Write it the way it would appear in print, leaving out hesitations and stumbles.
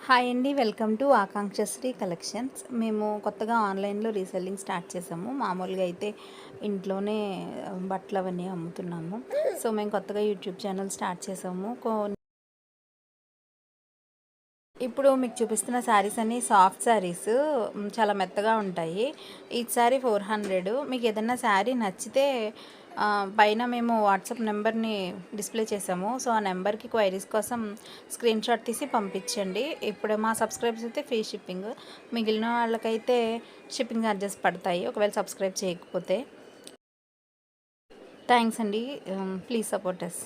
Hi అండి. Welcome to Akankshashri collections. మేము కొత్తగా ఆన్లైన్లో రీసెల్లింగ్ స్టార్ట్ చేసాము. మామూలుగా అయితే ఇంట్లోనే బట్టలు అవన్నీ అమ్ముతున్నాము. సో మేము కొత్తగా యూట్యూబ్ ఛానల్ స్టార్ట్ చేసాము. ఇప్పుడు మీకు చూపిస్తున్న శారీస్ అన్నీ సాఫ్ట్ శారీస్, చాలా మెత్తగా ఉంటాయి. ఈచ్ శారీ 400. మీకు ఏదైనా శారీ నచ్చితే పైన మేము వాట్సాప్ నెంబర్ని డిస్ప్లే చేసాము. సో ఆ నెంబర్కి క్వైరీస్ కోసం స్క్రీన్ షాట్ తీసి పంపించండి. ఇప్పుడు మా సబ్స్క్రైబర్స్ అయితే ఫ్రీ షిప్పింగ్, మిగిలిన వాళ్ళకైతే షిప్పింగ్ ఛార్జెస్ పడతాయి ఒకవేళ సబ్స్క్రైబ్ చేయకపోతే. థ్యాంక్స్ అండి. Please support us.